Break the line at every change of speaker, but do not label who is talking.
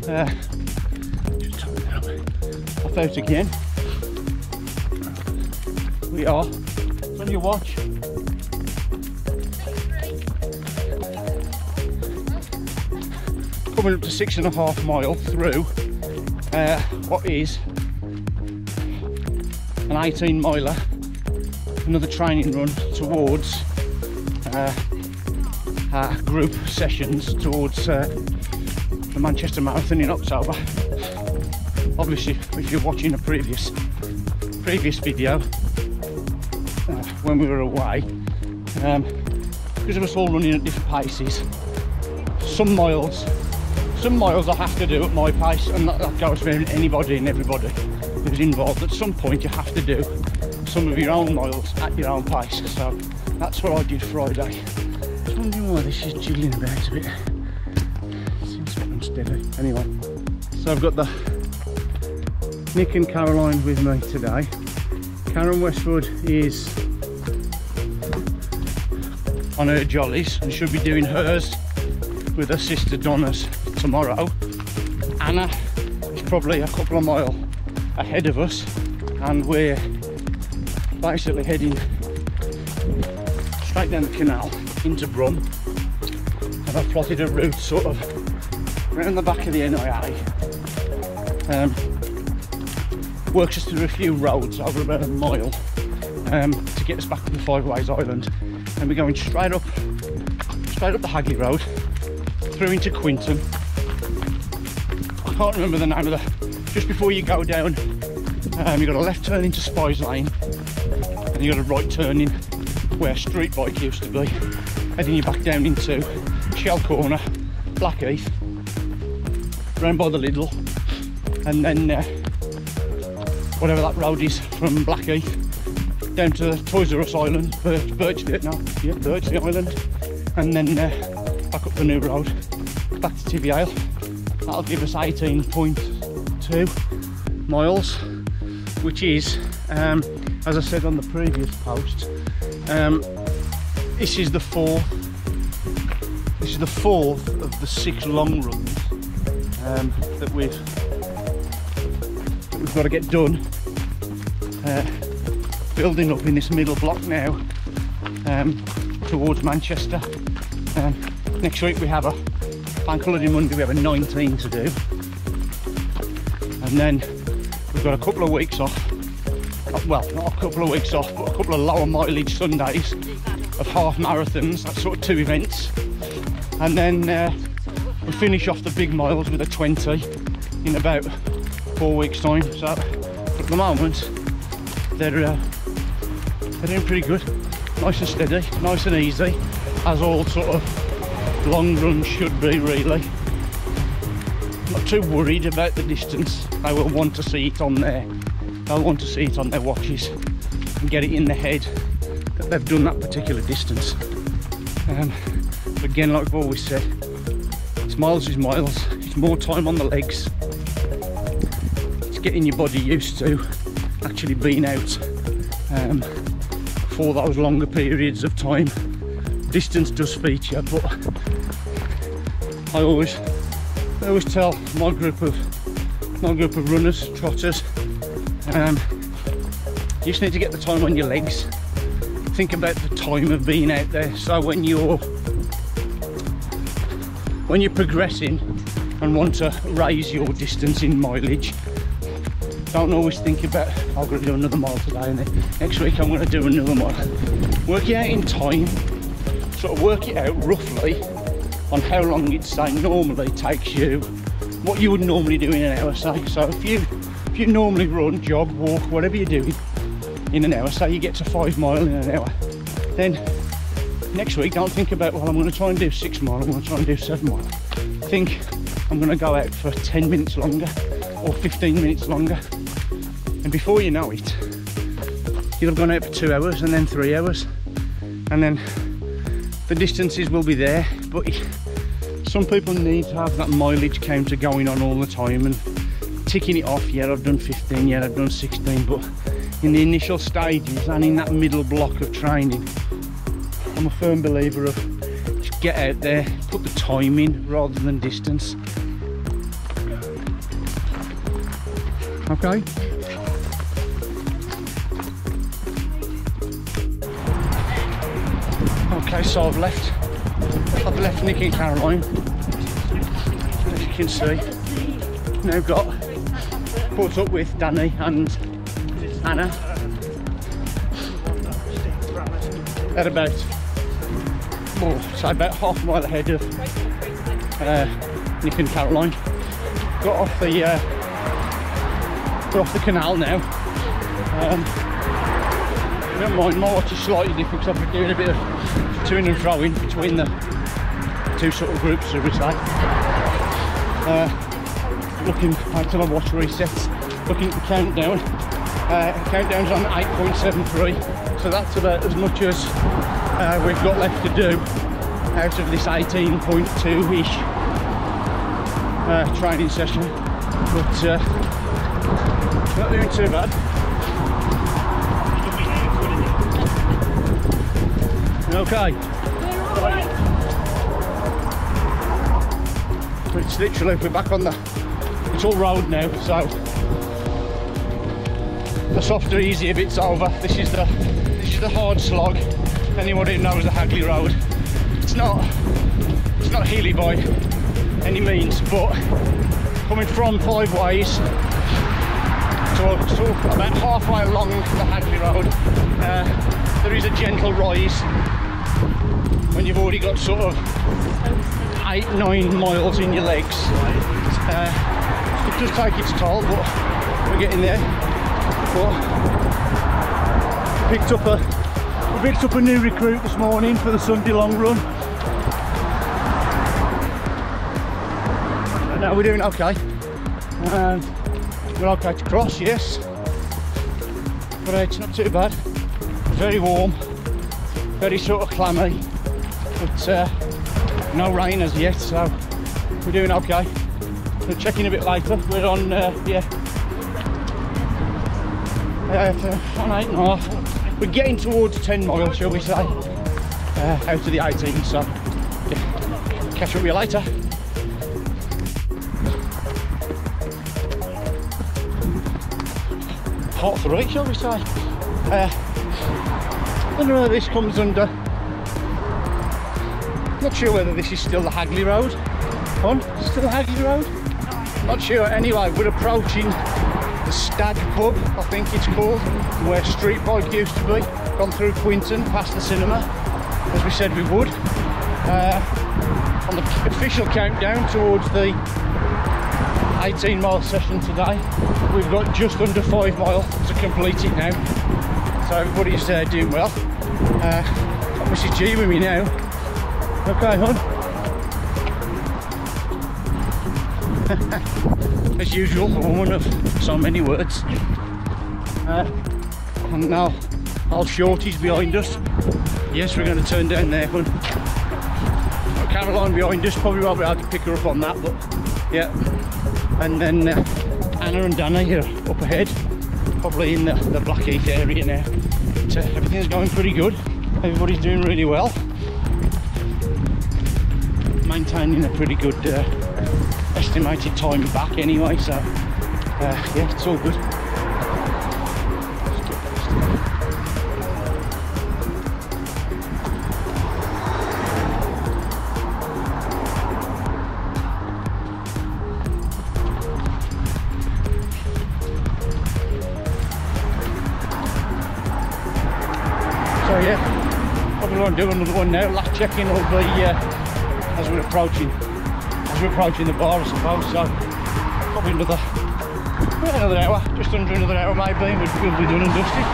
Just turn it out. Off out again. We are. It's on your watch. Coming up to 6.5 miles through what is an 18 miler, another training run towards our group sessions towards the Manchester Marathon in October. Obviously, if you're watching a previous video when we were away, because of us all running at different paces, some miles I have to do at my pace, and that goes for anybody and everybody who's involved. At some point you have to do some of your own miles at your own pace, so that's what I did Friday. Just wondering why this is jiggling about a bit. Seems a bit unsteady. Anyway, so I've got the Nick and Caroline with me today. Karen Westwood is on her jollies and should be doing hers with her sister Donna's tomorrow. Anna is probably a couple of miles ahead of us, and we're basically heading straight down the canal into Brum, and I've plotted a route sort of around the back of the NIA. Works us through a few roads over about a mile to get us back to the Five Ways Island, and we're going straight up the Hagley Road through into Quinton. I can't remember the name of the, just before you go down, you've got a left turn into Spies Lane, and you've got a right turn in where Street Bike used to be, heading you back down into Shell Corner, Blackheath, round by the Lidl, and then whatever that road is from Blackheath down to Toys R Us Island, Birchley Island, and then back up the new road back to Tiviale. That'll give us 18.2 miles, which is, as I said on the previous post, this is the fourth of the 6 long runs that we've got to get done, building up in this middle block now towards Manchester. Next week we have a Bank Holiday Monday, we have a 19 to do, and then we've got a couple of weeks off, well not a couple of weeks off, but a couple of lower mileage Sundays of half marathons, that's sort of 2 events, and then we finish off the big miles with a 20 in about 4 weeks time. So at the moment they're doing pretty good, nice and steady, nice and easy, as all sort of long runs should be really. Not too worried about the distance. They will want to see it on there, they'll want to see it on their watches and get it in their head that they've done that particular distance. But again, like I've always said, it's miles is miles, it's more time on the legs, it's getting your body used to actually being out for those longer periods of time. Distance does feature, but I always tell my group of runners, trotters, you just need to get the time on your legs. Think about the time of being out there, so when you're progressing and want to raise your distance in mileage, don't always think about, I'm going to do another mile today and then next week I'm going to do another mile. Work it out in time, sort of work it out roughly on how long it say normally takes you, what you would normally do in an hour, say. So if you normally run, jog, walk, whatever you're doing in an hour, say you get to 5 miles in an hour, then next week don't think about, well, I'm going to try and do 6 miles, I'm going to try and do 7 miles. Think, I'm going to go out for 10 minutes longer or 15 minutes longer, and before you know it, you'll have gone out for 2 hours and then 3 hours, and then the distances will be there. But some people need to have that mileage counter going on all the time and ticking it off. Yeah, I've done 15, yeah, I've done 16, but in the initial stages and in that middle block of training, I'm a firm believer of just get out there, put the time in rather than distance. Okay. Okay, so I've left Nick and Caroline, as you can see. Now got caught up with Danny and Anna at about, say about half a mile ahead of Nick and Caroline. Got off the canal now. I don't mind, my watch is slightly different because I've been doing a bit of to and fro in between the two sort of groups, so we say. Looking until my watch resets, looking at the countdown. Countdown's on 8.73, so that's about as much as we've got left to do out of this 18.2-ish training session, but not doing too bad. Okay. It's literally, we're back on it's all road now, so the softer, easier bit's over. This is the hard slog. Anyone who knows the Hagley Road, it's not hilly by any means, but coming from 5 ways to about halfway along the Hagley Road, there is a gentle rise when you've already got sort of 8-9 miles in your legs. It does take its toll, but we're getting there. But we picked up a new recruit this morning for the Sunday long run. And now we're doing okay. We're okay to cross, yes, but it's not too bad. Very warm, very sort of clammy, but no rain as yet, so we're doing okay. We'll check in a bit later. We're on, on 8.5. We're getting towards 10 miles, shall we say, out of the 18, so yeah. Catch up with you later. Part 3, shall we say. I don't know whether this comes under, not sure whether this is still the Hagley Road. Still the Hagley Road? Not sure. Anyway, we're approaching the Stag Pub, I think it's called, where Street Bike used to be. Gone through Quinton, past the cinema, as we said we would. On the official countdown towards the 18-mile session today, we've got just under 5 miles to complete it now. So everybody's doing well. Got Mrs G with me now. Okay, hon. As usual, a woman of so many words. And now, old Shorty's behind us. Yes, we're going to turn down there, hon. Got Caroline behind us, probably won't be able to pick her up on that, but yeah. And then Anna and Danny are up ahead, probably in the Blackheath area now. So everything's going pretty good. Everybody's doing really well. Maintaining a pretty good estimated time back anyway, so yeah, it's all good. So yeah, probably want to do another one now. Last check-in will be as we're approaching the bar, I suppose. So probably another hour, just under another hour maybe, and we'll be done and dusted.